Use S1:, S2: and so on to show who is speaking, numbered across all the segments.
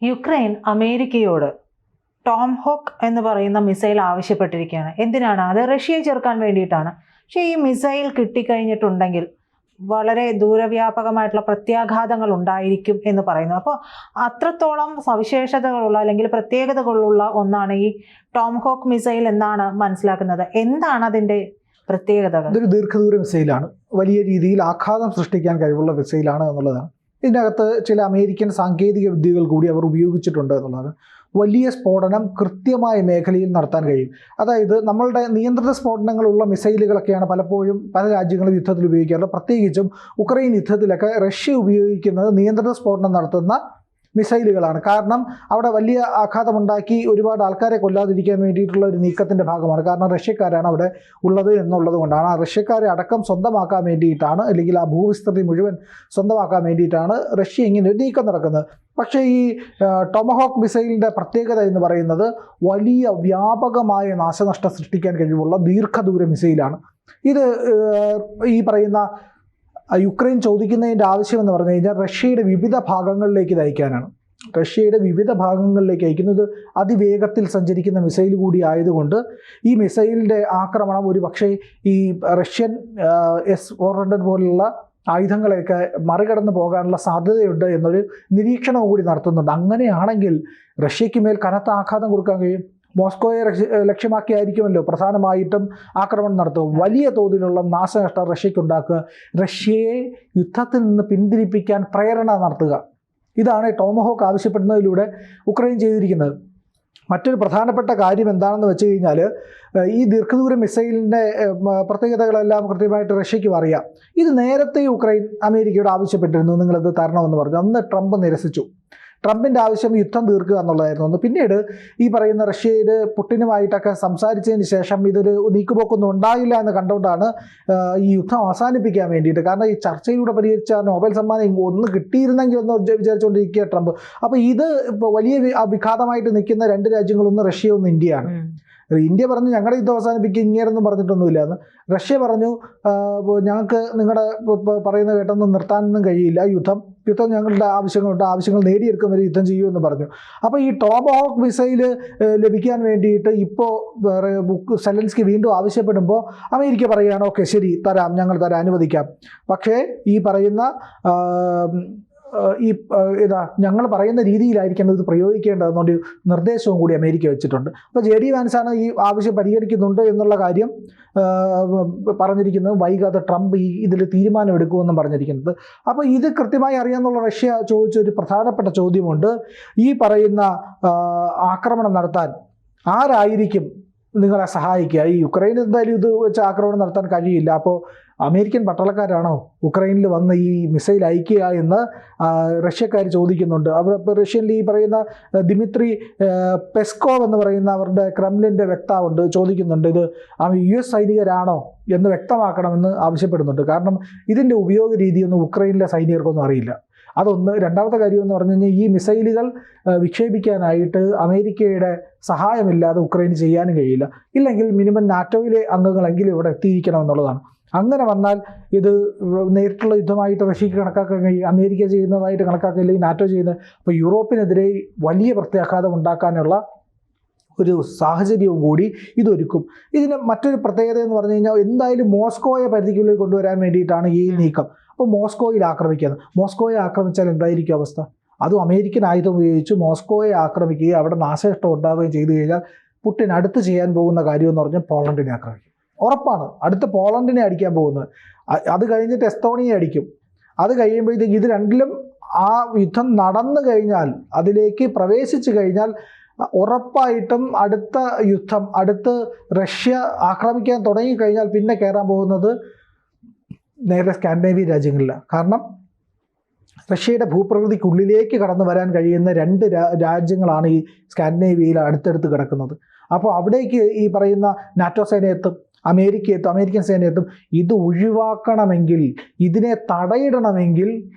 S1: Ukraine അമേരിക്കയോട് Tom hoc എന്ന് പറയുന്ന missile ആവശ്യപ്പെട്ടിരിക്കുകയാണ്. എന്തിനാണ്? അത് റഷ്യയെ ചെറുക്കാൻ വേണ്ടിയിട്ടാണ്. പക്ഷേ ഈ മിസൈൽ കിട്ടിക്കഴിഞ്ഞിട്ടുണ്ടെങ്കിൽ വളരെ ദൂരവ്യാപകമായിട്ടുള്ള പ്രത്യാഘാതങ്ങൾ ഉണ്ടായിരിക്കും എന്ന് പറയുന്നു. അപ്പോൾ അത്രത്തോളം സവിശേഷതകളുള്ള അല്ലെങ്കിൽ പ്രത്യേകതകളുള്ള ഒന്നാണ് ഈ ടോം ഹോക്ക് മിസൈൽ എന്നാണ് മനസ്സിലാക്കുന്നത്. എന്താണ് അതിൻ്റെ പ്രത്യേകതകൾ?
S2: ഇതൊരു ദീർഘദൂര മിസൈലാണ്, വലിയ രീതിയിൽ ആഘാതം സൃഷ്ടിക്കാൻ കഴിവുള്ള മിസൈലാണ് എന്നുള്ളതാണ്. ഇതിനകത്ത് ചില അമേരിക്കൻ സാങ്കേതിക വിദ്യകൾ കൂടി അവർ ഉപയോഗിച്ചിട്ടുണ്ട് എന്നുള്ളതാണ്. വലിയ സ്ഫോടനം കൃത്യമായ മേഖലയിൽ നടത്താൻ കഴിയും. അതായത് നമ്മളുടെ നിയന്ത്രിത സ്ഫോടനങ്ങളുള്ള മിസൈലുകളൊക്കെയാണ് പലപ്പോഴും പല രാജ്യങ്ങളും യുദ്ധത്തിൽ ഉപയോഗിക്കാറുള്ളത്. പ്രത്യേകിച്ചും ഉക്രൈൻ യുദ്ധത്തിലൊക്കെ റഷ്യ ഉപയോഗിക്കുന്നത് നിയന്ത്രിത സ്ഫോടനം നടത്തുന്ന മിസൈലുകളാണ്. കാരണം അവിടെ വലിയ ആഘാതമുണ്ടാക്കി ഒരുപാട് ആൾക്കാരെ കൊല്ലാതിരിക്കാൻ വേണ്ടിയിട്ടുള്ള ഒരു നീക്കത്തിൻ്റെ ഭാഗമാണ്. കാരണം റഷ്യക്കാരാണ് അവിടെ ഉള്ളത് എന്നുള്ളത് കൊണ്ടാണ്. ആ റഷ്യക്കാരെ അടക്കം സ്വന്തമാക്കാൻ വേണ്ടിയിട്ടാണ്, അല്ലെങ്കിൽ ആ ഭൂവിസ്തൃതി മുഴുവൻ സ്വന്തമാക്കാൻ വേണ്ടിയിട്ടാണ് റഷ്യ ഇങ്ങനെ ഒരു നീക്കം നടക്കുന്നത്. പക്ഷേ ഈ ടൊമഹോക്ക് മിസൈലിൻ്റെ പ്രത്യേകത എന്ന് പറയുന്നത് വലിയ വ്യാപകമായ നാശനഷ്ടം സൃഷ്ടിക്കാൻ കഴിവുള്ള ദീർഘദൂര മിസൈലാണ്. ഇത് ഈ പറയുന്ന യുക്രൈൻ ചോദിക്കുന്നതിൻ്റെ ആവശ്യം എന്ന് പറഞ്ഞു കഴിഞ്ഞാൽ റഷ്യയുടെ വിവിധ ഭാഗങ്ങളിലേക്ക് ഇത് അയക്കാനാണ്. റഷ്യയുടെ വിവിധ ഭാഗങ്ങളിലേക്ക് അയക്കുന്നത് അതിവേഗത്തിൽ സഞ്ചരിക്കുന്ന മിസൈൽ കൂടി ആയതുകൊണ്ട് ഈ മിസൈലിൻ്റെ ആക്രമണം ഒരു പക്ഷേ ഈ റഷ്യൻ S-400 പോലുള്ള ആയുധങ്ങളെയൊക്കെ മറികടന്ന് പോകാനുള്ള സാധ്യതയുണ്ട് എന്നൊരു നിരീക്ഷണം കൂടി നടത്തുന്നുണ്ട്. അങ്ങനെയാണെങ്കിൽ റഷ്യയ്ക്ക് മേൽ കനത്ത ആഘാതം കൊടുക്കാൻ കഴിയും. മോസ്കോയെ ലക്ഷ്യമാക്കിയായിരിക്കുമല്ലോ പ്രധാനമായിട്ടും ആക്രമണം നടത്തുക. വലിയ തോതിലുള്ള നാശനഷ്ടം റഷ്യയ്ക്കുണ്ടാക്കുക, റഷ്യയെ യുദ്ധത്തിൽ നിന്ന് പിന്തിരിപ്പിക്കാൻ പ്രേരണ നടത്തുക. ഇതാണ് ടോമഹോക്ക് ആവശ്യപ്പെടുന്നതിലൂടെ ഉക്രൈൻ ചെയ്തിരിക്കുന്നത്. മറ്റൊരു പ്രധാനപ്പെട്ട കാര്യം എന്താണെന്ന് വെച്ച് കഴിഞ്ഞാൽ ഈ ദീർഘദൂര മിസൈലിൻ്റെ പ്രത്യേകതകളെല്ലാം കൃത്യമായിട്ട് റഷ്യയ്ക്കും അറിയാം. ഇത് നേരത്തെ ഉക്രൈൻ അമേരിക്കയോട് ആവശ്യപ്പെട്ടിരുന്നു, നിങ്ങളത് തരണമെന്ന് പറഞ്ഞു. അന്ന് ട്രംപ് നിരസിച്ചു. ട്രംപിൻ്റെ ആവശ്യം യുദ്ധം തീർക്കുക എന്നുള്ളതായിരുന്നു. പിന്നീട് ഈ പറയുന്ന റഷ്യയുടെ പുടിനുമായിട്ടൊക്കെ സംസാരിച്ചതിന് ശേഷം ഇതൊരു നീക്കുപോക്കൊന്നും ഉണ്ടായില്ല എന്ന് കണ്ടുകൊണ്ടാണ് ഈ യുദ്ധം അവസാനിപ്പിക്കാൻ വേണ്ടിയിട്ട്, കാരണം ഈ ചർച്ചയിലൂടെ പരിഹരിച്ച നോബൽ സമ്മാനം ഒന്ന് കിട്ടിയിരുന്നെങ്കിൽ എന്ന് വിചാരിച്ചുകൊണ്ടിരിക്കുക ട്രംപ്. അപ്പോൾ ഇത് ഇപ്പോൾ വലിയ വിഘാതമായിട്ട് നിൽക്കുന്ന രണ്ട് രാജ്യങ്ങളൊന്ന് റഷ്യ, ഒന്ന് ഇന്ത്യയാണ്. ഇന്ത്യ പറഞ്ഞു ഞങ്ങളുടെ യുദ്ധം അവസാനിപ്പിക്കുക, ഇങ്ങനെയൊന്നും പറഞ്ഞിട്ടൊന്നുമില്ല എന്ന്. റഷ്യ പറഞ്ഞു ഞങ്ങൾക്ക് നിങ്ങളുടെ പറയുന്നത് കേട്ടൊന്നും നിർത്താനൊന്നും കഴിയില്ല, യുദ്ധം ഞങ്ങളുടെ ആവശ്യങ്ങളുണ്ട്, ആവശ്യങ്ങൾ നേടിയെടുക്കും വരെ യുദ്ധം ചെയ്യുമെന്ന് പറഞ്ഞു. അപ്പോൾ ഈ ടോമഹോക്ക് മിസൈൽ ലഭിക്കാൻ വേണ്ടിയിട്ട് ഇപ്പോൾ സെലൻസ്കി വീണ്ടും ആവശ്യപ്പെടുമ്പോൾ അമേരിക്ക പറയുകയാണ് ഓക്കെ ശരി തരാം, ഞങ്ങൾ തരാം, അനുവദിക്കാം. പക്ഷേ ഈ പറയുന്ന ഞങ്ങൾ പറയുന്ന രീതിയിലായിരിക്കണം ഇത് പ്രയോഗിക്കേണ്ടതെന്നൊരു നിർദ്ദേശവും കൂടി അമേരിക്ക വെച്ചിട്ടുണ്ട്. അപ്പോൾ JD വാൻസാണ് ഈ ആവശ്യം പരിഗണിക്കുന്നുണ്ട് എന്നുള്ള കാര്യം പറഞ്ഞിരിക്കുന്നത്. വൈകാതെ ട്രംപ് ഇതിൽ തീരുമാനമെടുക്കുമെന്നും പറഞ്ഞിരിക്കുന്നത്. അപ്പോൾ ഇത് കൃത്യമായി അറിയാമെന്നുള്ള റഷ്യ ചോദിച്ചൊരു പ്രധാനപ്പെട്ട ചോദ്യമുണ്ട്. ഈ പറയുന്ന ആക്രമണം നടത്താൻ ആരായിരിക്കും നിങ്ങളെ സഹായിക്കുക? ഈ യുക്രൈൻ എന്തായാലും ഇത് വെച്ച് ആക്രമണം നടത്താൻ കഴിയില്ല. അപ്പോൾ അമേരിക്കൻ പട്ടാളക്കാരാണോ ഉക്രൈനിൽ വന്ന് ഈ മിസൈൽ അയക്കുക എന്ന് റഷ്യക്കാർ ചോദിക്കുന്നുണ്ട്. അപ്പോൾ റഷ്യനിൽ ഈ പറയുന്ന ദിമിത്രി പെസ്കോവ് എന്ന് പറയുന്ന അവരുടെ ക്രെംലിൻ്റെ വക്താവുണ്ട്, ചോദിക്കുന്നുണ്ട് ഇത് US സൈനികരാണോ എന്ന് വ്യക്തമാക്കണമെന്ന് ആവശ്യപ്പെടുന്നുണ്ട്. കാരണം ഇതിൻ്റെ ഉപയോഗ രീതിയൊന്നും ഉക്രൈനിലെ സൈനികർക്കൊന്നും അറിയില്ല. അതൊന്ന്. രണ്ടാമത്തെ കാര്യം എന്ന് പറഞ്ഞു കഴിഞ്ഞാൽ ഈ മിസൈലുകൾ വിക്ഷേപിക്കാനായിട്ട് അമേരിക്കയുടെ സഹായമില്ലാതെ ഉക്രൈന് ചെയ്യാനും കഴിയില്ല. ഇല്ലെങ്കിൽ മിനിമം നാറ്റോയിലെ അംഗങ്ങളെങ്കിലും ഇവിടെ എത്തിയിരിക്കണമെന്നുള്ളതാണ്. അങ്ങനെ വന്നാൽ ഇത് നേരിട്ടുള്ള യുദ്ധമായിട്ട് റഷ്യക്ക് കണക്കാക്കാൻ കഴിയും, അമേരിക്ക ചെയ്യുന്നതായിട്ട് കണക്കാക്കില്ലെങ്കിൽ നാറ്റോ ചെയ്യുന്നത്. അപ്പോൾ യൂറോപ്പിനെതിരെ വലിയ പ്രത്യാഘാതം ഉണ്ടാക്കാനുള്ള ഒരു സാഹചര്യവും കൂടി ഇതൊരുക്കും. ഇതിന് മറ്റൊരു പ്രത്യേകത എന്ന് പറഞ്ഞു കഴിഞ്ഞാൽ എന്തായാലും മോസ്കോയെ പരിധിക്കുള്ളിൽ കൊണ്ടുവരാൻ വേണ്ടിയിട്ടാണ് ഈ നീക്കം. അപ്പോൾ മോസ്കോയിൽ ആക്രമിക്കുന്നത്. മോസ്കോയെ ആക്രമിച്ചാൽ എന്തായിരിക്കും അവസ്ഥ? അതും അമേരിക്കൻ ആയുധം ഉപയോഗിച്ച് മോസ്കോയെ ആക്രമിക്കുകയും അവിടെ നാശനഷ്ടം ഉണ്ടാവുകയും ചെയ്തു കഴിഞ്ഞാൽ പുടിൻ അടുത്ത് ചെയ്യാൻ പോകുന്ന കാര്യം എന്ന് പറഞ്ഞാൽ പോളണ്ടിനെ ആക്രമിക്കും. ഉറപ്പാണ് അടുത്ത പോളണ്ടിനെ അടിക്കാൻ പോകുന്നത്. അത് കഴിഞ്ഞിട്ട് എസ്തോണിയെ അടിക്കും. അത് കഴിയുമ്പോഴത്തേക്ക് ഇത് രണ്ടിലും ആ യുദ്ധം നടന്നു കഴിഞ്ഞാൽ, അതിലേക്ക് പ്രവേശിച്ചു കഴിഞ്ഞാൽ ഉറപ്പായിട്ടും അടുത്ത യുദ്ധം, അടുത്ത് റഷ്യ ആക്രമിക്കാൻ തുടങ്ങിക്കഴിഞ്ഞാൽ പിന്നെ കയറാൻ പോകുന്നത് നേരെ സ്കാൻഡിനേവിയൻ രാജ്യങ്ങളിലാണ്. കാരണം റഷ്യയുടെ ഭൂപ്രകൃതിക്കുള്ളിലേക്ക് കടന്നു വരാൻ കഴിയുന്ന രണ്ട് രാജ്യങ്ങളാണ് ഈ സ്കാൻഡിനേവിയയിൽ അടുത്തടുത്ത് കിടക്കുന്നത്. അപ്പോൾ അവിടേക്ക് ഈ പറയുന്ന നാറ്റോ സേന എത്തും, അമേരിക്ക എത്തും, അമേരിക്കൻ സേന എത്തും. ഇത് ഒഴിവാക്കണമെങ്കിൽ, ഇതിനെ തടയിടണമെങ്കിൽ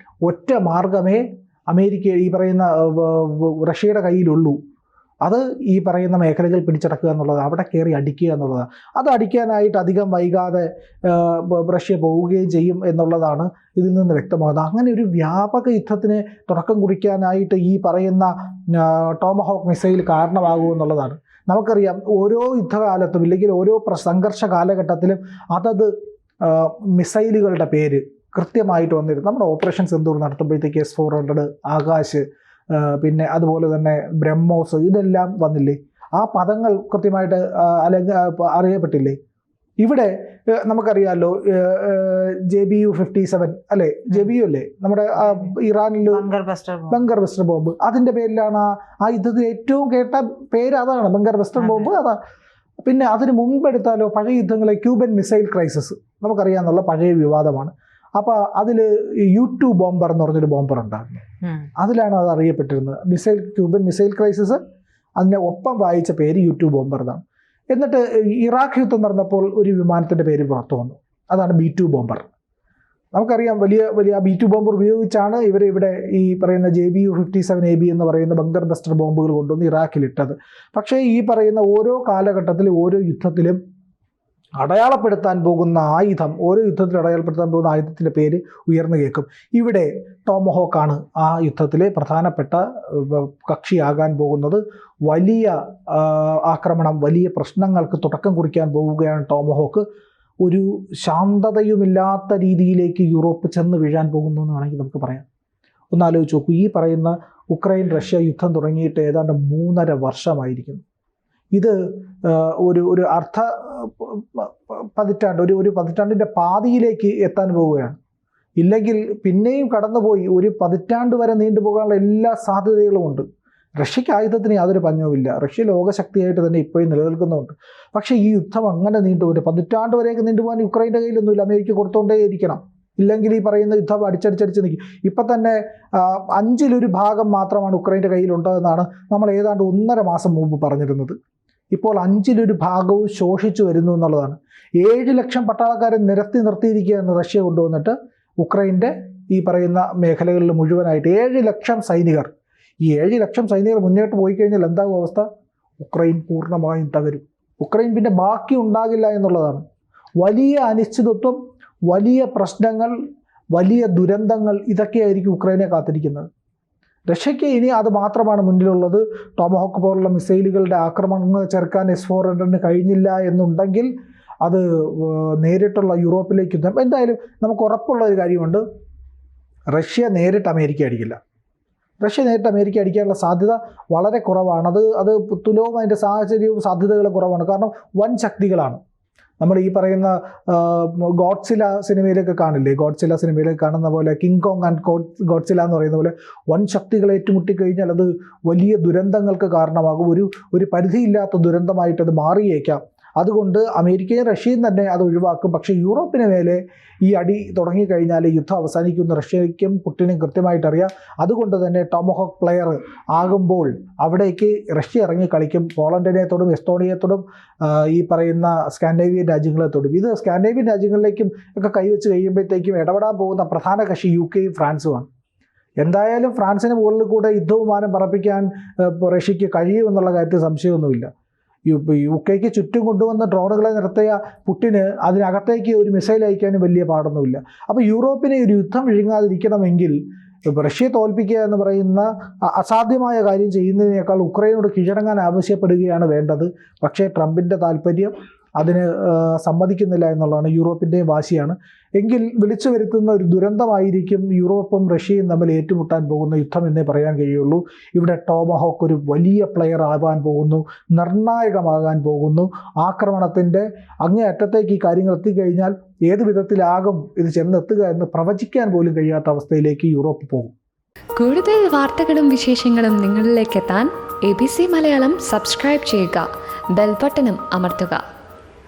S2: ഒറ്റ മാർഗമേ അമേരിക്ക ഈ പറയുന്ന റഷ്യയുടെ കയ്യിലുള്ളൂ. അത് ഈ പറയുന്ന മേഖലകൾ പിടിച്ചടക്കുക എന്നുള്ളത്, അവിടെ കയറി അടിക്കുക എന്നുള്ളതാണ്. അത് അടിക്കാനായിട്ട് അധികം വൈകാതെ റഷ്യ പോവുകയും ചെയ്യും എന്നുള്ളതാണ് ഇതിൽ നിന്ന് വ്യക്തമാകുന്നത്. അങ്ങനെ ഒരു വ്യാപക യുദ്ധത്തിന് തുടക്കം കുറിക്കാനായിട്ട് ഈ പറയുന്ന ടോമഹോക്ക് മിസൈൽ കാരണമാകുമെന്നുള്ളതാണ്. നമുക്കറിയാം ഓരോ യുദ്ധകാലത്തും ഇല്ലെങ്കിൽ ഓരോ സംഘർഷ കാലഘട്ടത്തിലും അതത് മിസൈലുകളുടെ പേര് കൃത്യമായിട്ട് വന്നിരുന്നു. നമ്മുടെ ഓപ്പറേഷൻ സിന്ദൂർ നടത്തുമ്പോഴത്തേക്ക് S-400, ആകാശ്, പിന്നെ അതുപോലെ തന്നെ ബ്രഹ്മോസ്, ഇതെല്ലാം വന്നില്ലേ? ആ പദങ്ങൾ കൃത്യമായിട്ട് അറിയപ്പെട്ടില്ലേ? ഇവിടെ നമുക്കറിയാമല്ലോ JBU-57 അല്ലേ, JBU അല്ലേ നമ്മുടെ ഇറാനിൽ ബങ്കർ ബസ്റ്റർ ബോംബ്, അതിൻ്റെ പേരിലാണ് ആ യുദ്ധത്തിൽ ഏറ്റവും കേട്ട പേര് അതാണ്, ബങ്കർ ബസ്റ്റർ ബോംബ്. അതാ. പിന്നെ അതിന് മുൻപെടുത്താലോ പഴയ യുദ്ധങ്ങളെ ക്യൂബൻ മിസൈൽ ക്രൈസിസ് നമുക്കറിയാമെന്നുള്ള പഴയ വിവാദമാണ്. അപ്പോൾ അതിൽ U-2 ബോംബർ എന്ന് പറഞ്ഞൊരു ബോംബർ ഉണ്ടായിരുന്നു. അതിലാണ് അത് അറിയപ്പെട്ടിരുന്നത്. ക്യൂബൻ മിസൈൽ ക്രൈസിസ്, അതിനെ ഒപ്പം വായിച്ച പേര് U-2 ബോംബർ എന്നാണ്. എന്നിട്ട് ഇറാഖ് യുദ്ധം നടന്നപ്പോൾ ഒരു വിമാനത്തിൻ്റെ പേര് പുറത്തു വന്നു, അതാണ് B-2 ബോംബർ. നമുക്കറിയാം വലിയ B-2 ബോംബർ ഉപയോഗിച്ചാണ് ഇവിടെ ഈ പറയുന്ന JBU-57AB എന്ന് പറയുന്ന ബങ്കർ ബസ്റ്റർ ബോംബുകൾ കൊണ്ടുവന്ന് ഇറാഖിലിട്ടത്. പക്ഷേ ഈ പറയുന്ന ഓരോ കാലഘട്ടത്തിലും ഓരോ യുദ്ധത്തിലും അടയാളപ്പെടുത്താൻ പോകുന്ന ആയുധം, ഓരോ യുദ്ധത്തിൽ അടയാളപ്പെടുത്താൻ പോകുന്ന ആയുധത്തിൻ്റെ പേര് ഉയർന്നു കേൾക്കും. ഇവിടെ ടോമഹോക്കാണ് ആ യുദ്ധത്തിലെ പ്രധാനപ്പെട്ട കക്ഷിയാകാൻ പോകുന്നത്. വലിയ ആക്രമണം, വലിയ പ്രശ്നങ്ങൾക്ക് തുടക്കം കുറിക്കാൻ പോവുകയാണ് ടോമഹോക്ക്. ഒരു ശാന്തതയുമില്ലാത്ത രീതിയിലേക്ക് യൂറോപ്പ് ചെന്ന് വീഴാൻ പോകുന്നു എന്ന് വേണമെങ്കിൽ നമുക്ക് പറയാം. ഒന്നാലോചിച്ച് നോക്കൂ, ഈ പറയുന്ന ഉക്രൈൻ റഷ്യ യുദ്ധം തുടങ്ങിയിട്ട് ഏതാണ്ട് 3.5 വർഷമായിരിക്കുന്നു. ഇത് ഒരു അർദ്ധ പതിറ്റാണ്ട്, ഒരു പതിറ്റാണ്ടിൻ്റെ പാതിയിലേക്ക് എത്താൻ പോവുകയാണ്. ഇല്ലെങ്കിൽ പിന്നെയും കടന്നുപോയി ഒരു പതിറ്റാണ്ട് വരെ നീണ്ടുപോകാനുള്ള എല്ലാ സാധ്യതകളും ഉണ്ട്. റഷ്യക്ക് ആയുധത്തിന് യാതൊരു പഞ്ഞവുമില്ല. റഷ്യ ലോകശക്തിയായിട്ട് തന്നെ ഇപ്പോഴും നിലനിൽക്കുന്നുണ്ട്. പക്ഷേ ഈ യുദ്ധം അങ്ങനെ ഒരു പതിറ്റാണ്ട് വരെയൊക്കെ നീണ്ടുപോകാൻ യുക്രൈൻ്റെ കയ്യിലൊന്നുമില്ല. അമേരിക്ക കൊടുത്തുകൊണ്ടേയിരിക്കണം. ഇല്ലെങ്കിൽ ഈ പറയുന്ന യുദ്ധം അടിച്ചടിച്ചടിച്ച് നിൽക്കും. ഇപ്പം തന്നെ 1/5 ഭാഗം മാത്രമാണ് ഉക്രൈൻ്റെ കയ്യിലുണ്ടതെന്നാണ് നമ്മൾ ഏതാണ്ട് 1.5 മാസം മുമ്പ് പറഞ്ഞിരുന്നത്. ഇപ്പോൾ 1/5 ഭാഗവും ശോഷിച്ചു വരുന്നു എന്നുള്ളതാണ്. 7 ലക്ഷം പട്ടാളക്കാരെ നിർത്തിയിരിക്കുകയാണ് റഷ്യ കൊണ്ടുവന്നിട്ട് ഉക്രൈൻ്റെ ഈ പറയുന്ന മേഖലകളിൽ മുഴുവനായിട്ട് 7 ലക്ഷം സൈനികർ. ഈ 7 ലക്ഷം സൈനികർ മുന്നോട്ട് പോയി കഴിഞ്ഞാൽ എന്താകും അവസ്ഥ? ഉക്രൈൻ പൂർണ്ണമായും തകരും. ഉക്രൈൻ പിന്നെ ബാക്കി ഉണ്ടാകില്ല എന്നുള്ളതാണ്. വലിയ അനിശ്ചിതത്വം, വലിയ പ്രശ്നങ്ങൾ, വലിയ ദുരന്തങ്ങൾ, ഇതൊക്കെയായിരിക്കും ഉക്രൈനെ കാത്തിരിക്കുന്നത്. റഷ്യയ്ക്ക് ഇനി അത് മാത്രമാണ് മുന്നിലുള്ളത്. ടോമഹോക്ക് പോലുള്ള മിസൈലുകളുടെ ആക്രമണങ്ങൾ ചെറുക്കാൻ S-400 കഴിഞ്ഞില്ല എന്നുണ്ടെങ്കിൽ അത് നേരിട്ടുള്ള യൂറോപ്പിലേക്ക് യുദ്ധം. എന്തായാലും നമുക്ക് ഉറപ്പുള്ള ഒരു കാര്യമുണ്ട്, റഷ്യ നേരിട്ട് അമേരിക്ക അടിക്കില്ല. റഷ്യ നേരിട്ട് അമേരിക്ക അടിക്കാനുള്ള സാധ്യത വളരെ കുറവാണ്. അത് തുലവും അതിൻ്റെ സാഹചര്യവും സാധ്യതകളും കുറവാണ്. കാരണം വൻ ശക്തികളാണ്. നമ്മൾ ഈ പറയുന്ന ഗോഡ്സില സിനിമയിലൊക്കെ കാണില്ലേ, ഗോഡ്സില സിനിമയിലൊക്കെ കാണുന്ന പോലെ കിങ് കോങ് ആൻഡ് ഗോഡ്സില എന്ന് പറയുന്ന പോലെ വൻ ശക്തികൾ ഏറ്റുമുട്ടിക്കഴിഞ്ഞാൽ അത് വലിയ ദുരന്തങ്ങൾക്ക് കാരണമാകും. ഒരു പരിധിയില്ലാത്ത ദുരന്തമായിട്ടത് മാറിയേക്കാം. അതുകൊണ്ട് അമേരിക്കയും റഷ്യയും തന്നെ അത് ഒഴിവാക്കും. പക്ഷേ യൂറോപ്പിന് മേലെ ഈ അടി തുടങ്ങിക്കഴിഞ്ഞാൽ യുദ്ധം അവസാനിക്കുന്ന റഷ്യയ്ക്കും പുടിനും കൃത്യമായിട്ട് അറിയാം. അതുകൊണ്ട് തന്നെ ടോമഹോക്ക് പ്ലെയർ ആകുമ്പോൾ അവിടേക്ക് റഷ്യ ഇറങ്ങി കളിക്കും. പോളണ്ടിനെ തൊടും, എസ്തോണിയയെ തൊടും, ഈ പറയുന്ന സ്കാൻഡിനേവിയൻ രാജ്യങ്ങളെ തൊടും. ഇത് സ്കാൻഡിനേവിയൻ രാജ്യങ്ങളിലേക്കും ഒക്കെ കൈവച്ച് കഴിയുമ്പോഴത്തേക്കും ഇടപെടാൻ പോകുന്ന പ്രധാന കക്ഷി UK-യും ഫ്രാൻസുമാണ്. എന്തായാലും ഫ്രാൻസിന് മുകളിൽ കൂടെ യുദ്ധവിമാനം പറപ്പിക്കാൻ റഷ്യയ്ക്ക് കഴിയുമെന്നുള്ള കാര്യത്തിൽ സംശയമൊന്നുമില്ല. UK-ക്ക് ചുറ്റും കൊണ്ടുവന്ന ഡ്രോണുകളെ നിർത്തിയ പുടിന് അതിനകത്തേക്ക് ഒരു മിസൈൽ അയക്കാനും വലിയ പാടൊന്നുമില്ല. അപ്പോൾ യൂറോപ്പിനെ ഒരു യുദ്ധം വിഴുങ്ങാതിരിക്കണമെങ്കിൽ റഷ്യയെ തോൽപ്പിക്കുക എന്ന് പറയുന്ന അസാധ്യമായ കാര്യം ചെയ്യുന്നതിനേക്കാൾ ഉക്രൈനോട് കീഴടങ്ങാൻ ആവശ്യപ്പെടുകയാണ് വേണ്ടത്. പക്ഷേ ട്രംപിൻ്റെ താല്പര്യം അതിന് സമ്മതിക്കുന്നില്ല എന്നുള്ളതാണ്, യൂറോപ്പിൻ്റെയും വാശിയാണ്. എങ്കിൽ വിളിച്ചു വരുത്തുന്ന ഒരു ദുരന്തമായിരിക്കും യൂറോപ്പും റഷ്യയും തമ്മിൽ ഏറ്റുമുട്ടാൻ പോകുന്ന യുദ്ധം എന്നേ പറയാൻ കഴിയുള്ളൂ. ഇവിടെ ടോമഹോക്ക് ഒരു വലിയ പ്ലെയർ ആവാൻ പോകുന്നു, നിർണായകമാകാൻ പോകുന്നു. ആക്രമണത്തിൻ്റെ അങ്ങേ അറ്റത്തേക്ക് ഈ കാര്യങ്ങൾ എത്തിക്കഴിഞ്ഞാൽ ഏത് വിധത്തിലാകും ഇത് ചെന്നെത്തുക എന്ന് പ്രവചിക്കാൻ പോലും കഴിയാത്ത അവസ്ഥയിലേക്ക് യൂറോപ്പ് പോകും.
S3: കൂടുതൽ വാർത്തകളും വിശേഷങ്ങളും നിങ്ങളിലേക്ക് എത്താൻ ABC മലയാളം സബ്സ്ക്രൈബ് ചെയ്യുക, ബെൽ ബട്ടണും അമർത്തുക.